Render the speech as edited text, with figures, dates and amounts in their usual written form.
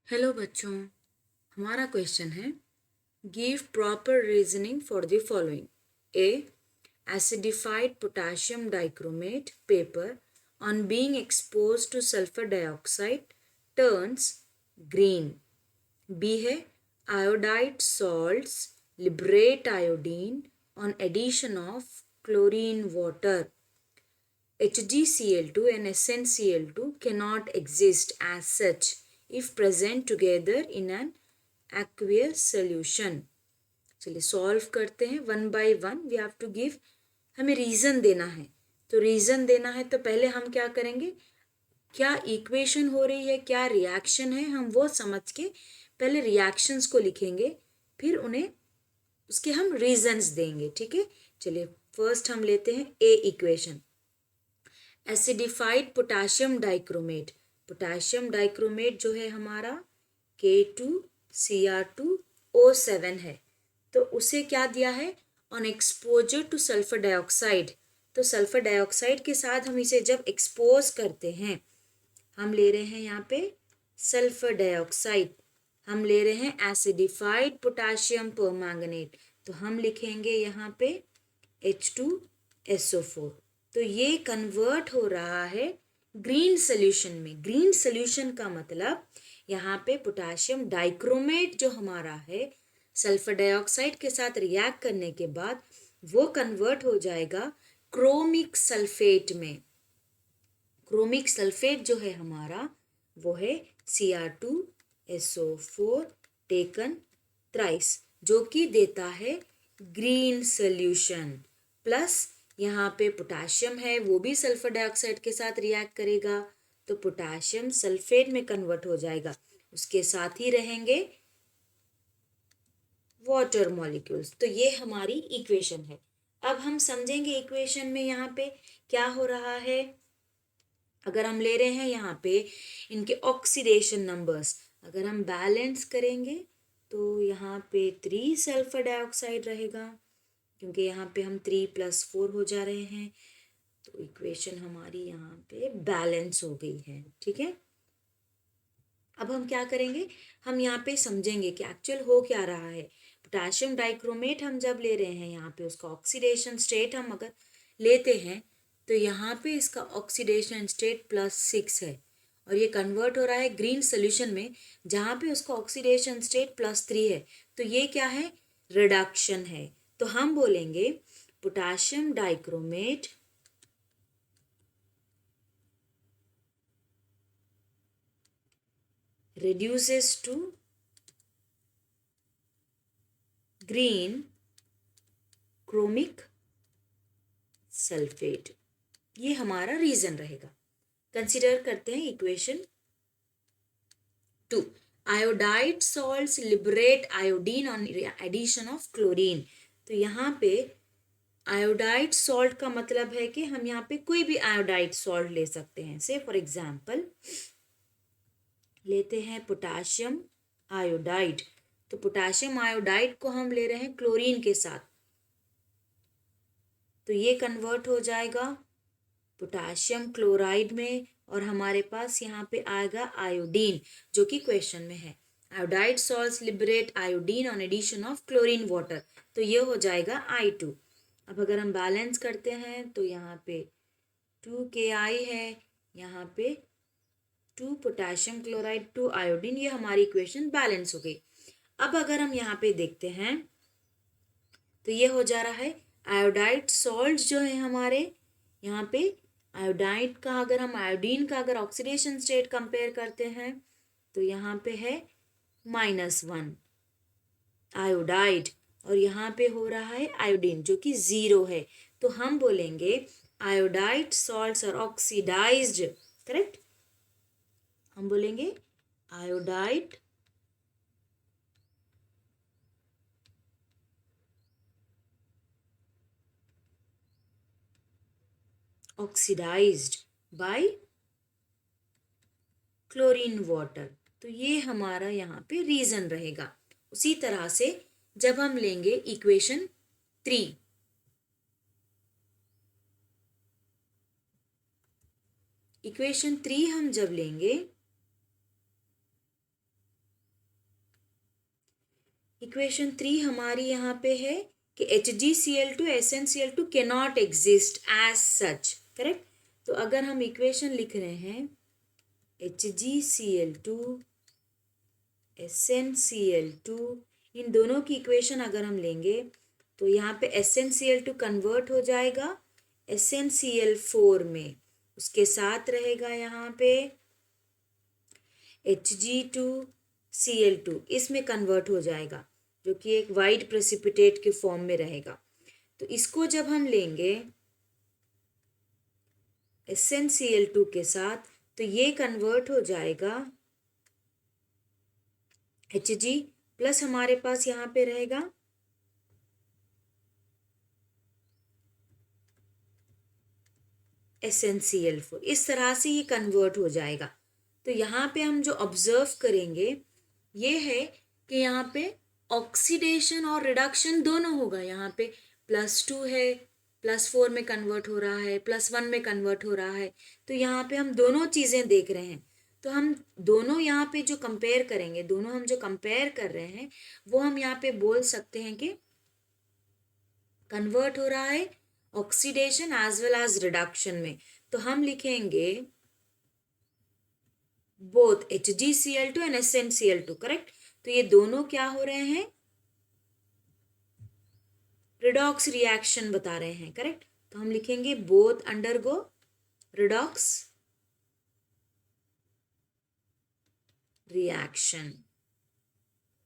Hello बच्चों, हमारा question है give proper reasoning for the following. A, acidified potassium dichromate paper on being expose to sulphur dioxide turns green. B है iodide salts liberate iodine on addition of chlorine water. HgCl2 and SnCl2 cannot exist as such if present together in an aqueous solution। चलिए solve करते हैं one by one. We have to give, हमें reason देना है। तो reason देना है तो पहले हम क्या करेंगे, क्या इक्वेशन हो रही है, क्या रिएक्शन है, हम वो समझ के पहले रिएक्शंस को लिखेंगे, फिर उन्हें उसके हम रीजंस देंगे। ठीक है, चलिए फर्स्ट हम लेते हैं a equation. Acidified potassium dichromate, potassium dichromate जो है हमारा K2Cr2O7 है, तो उसे क्या दिया है, on exposure to sulphur dioxide. तो सल्फर डाइऑक्साइड के साथ हम इसे जब एक्सपोज करते हैं, हम ले रहे हैं यहाँ पे सल्फर डाइऑक्साइड, हम ले रहे हैं एसिडिफाइड पोटेशियम परमैंगनेट, तो हम लिखेंगे यहाँ पे H2SO4। तो ये कन्वर्ट हो रहा है ग्रीन सोल्यूशन में। ग्रीन सोल्यूशन का मतलब यहाँ पे पोटेशियम डाइक्रोमेट जो हमारा है सल्फर डाइऑक्साइड के साथ रिएक्ट करने के बाद वो कन्वर्ट हो जाएगा क्रोमिक सल्फेट में। क्रोमिक सल्फेट जो है हमारा वो है Cr2SO4 टेकन थ्राइस, जो कि देता है ग्रीन सोल्यूशन। प्लस यहाँ पे पोटेशियम है, वो भी सल्फर डाइऑक्साइड के साथ रिएक्ट करेगा, तो पोटेशियम सल्फेट में कन्वर्ट हो जाएगा। उसके साथ ही रहेंगे वाटर मॉलिक्यूल्स। तो ये हमारी इक्वेशन है। अब हम समझेंगे इक्वेशन में यहाँ पे क्या हो रहा है। अगर हम ले रहे हैं यहाँ पे इनके ऑक्सीडेशन नंबर्स, अगर हम बैलेंस करेंगे तो यहाँ पे 3 सल्फर डाइऑक्साइड रहेगा, क्योंकि यहाँ पे हम 3 + 4 हो जा रहे हैं। तो इक्वेशन हमारी यहाँ पे बैलेंस हो गई है। ठीक है, अब हम क्या करेंगे, हम यहाँ पे समझेंगे कि एक्चुअल हो क्या रहा है। पोटेशियम डाइक्रोमेट हम जब ले रहे हैं यहाँ पे उसका ऑक्सीडेशन स्टेट हम अगर लेते हैं तो यहाँ पे इसका ऑक्सीडेशन स्टेट +6 है, और ये कन्वर्ट हो रहा है ग्रीन सोल्यूशन में जहाँ पे उसका ऑक्सीडेशन स्टेट +3 है। तो ये क्या है, रिडक्शन है। तो हम बोलेंगे potassium dichromate reduces to green chromic sulphate. ये हमारा रीजन रहेगा। कंसिडर करते हैं equation 2। Iodide salts liberate iodine on addition of chlorine. तो यहाँ पे आयोडाइड सॉल्ट का मतलब है कि हम यहाँ पे कोई भी आयोडाइड सॉल्ट ले सकते हैं। से फॉर एग्जाम्पल लेते हैं पोटेशियम आयोडाइड, तो पोटेशियम आयोडाइड को हम ले रहे हैं क्लोरीन के साथ, तो ये कन्वर्ट हो जाएगा पोटेशियम क्लोराइड में, और हमारे पास यहाँ पे आएगा आयोडीन, जो कि क्वेश्चन में है। Iodide salts liberate iodine on addition of chlorine water, तो ये हो जाएगा I2। अब अगर हम बैलेंस करते हैं तो यहाँ पे 2Ki है, यहाँ पे 2 पोटेशियम क्लोराइड 2 आयोडीन, ये हमारी इक्वेशन बैलेंस हो गई। अब अगर हम यहाँ पे देखते हैं तो ये हो जा रहा है आयोडाइड सॉल्ट जो है हमारे यहाँ पे आयोडाइड का, अगर हम आयोडीन का अगर ऑक्सीडेशन स्टेट कंपेयर करते हैं तो यहाँ पे है -1 आयोडाइड, और यहाँ पे हो रहा है आयोडीन जो कि 0 है। तो हम बोलेंगे iodide salts are oxidised. Correct, हम बोलेंगे iodide oxidised by chlorine water. तो ये हमारा यहाँ पे रीजन रहेगा। उसी तरह से जब हम लेंगे इक्वेशन 3, इक्वेशन 3 हम जब लेंगे इक्वेशन 3 हमारी यहाँ पे है कि HgCl2 SnCl2 cannot exist as such, correct. तो अगर हम इक्वेशन लिख रहे हैं HgCl2 SnCl2, इन दोनों की इक्वेशन अगर हम लेंगे तो यहाँ पे SnCl2 कन्वर्ट हो जाएगा SnCl4 में, उसके साथ रहेगा यहाँ पे Hg2Cl2, इसमें कन्वर्ट हो जाएगा, जो कि एक वाइट प्रेसिपिटेट के फॉर्म में रहेगा। तो इसको जब हम लेंगे SnCl2 के साथ तो ये कन्वर्ट हो जाएगा Hg प्लस हमारे पास यहाँ पे रहेगा SnCl4, इस तरह से ये कन्वर्ट हो जाएगा। तो यहाँ पे हम जो ऑब्जर्व करेंगे ये है कि यहाँ पे ऑक्सीडेशन और रिडक्शन दोनों होगा। यहाँ पे +2 है, +4 में कन्वर्ट हो रहा है, +1 में कन्वर्ट हो रहा है। तो यहाँ पे हम दोनों चीज़ें देख रहे हैं। तो हम दोनों यहाँ पे जो कंपेयर करेंगे, दोनों हम जो कंपेयर कर रहे हैं वो हम यहाँ पे बोल सकते हैं कि कन्वर्ट हो रहा है oxidation as well as reduction में। तो हम लिखेंगे both HgCl2 and SnCl2, correct. तो ये दोनों क्या हो रहे हैं, रिडॉक्स रिएक्शन बता रहे हैं, करेक्ट। तो हम लिखेंगे बोथ अंडरगो रिडॉक्स रिएक्शन।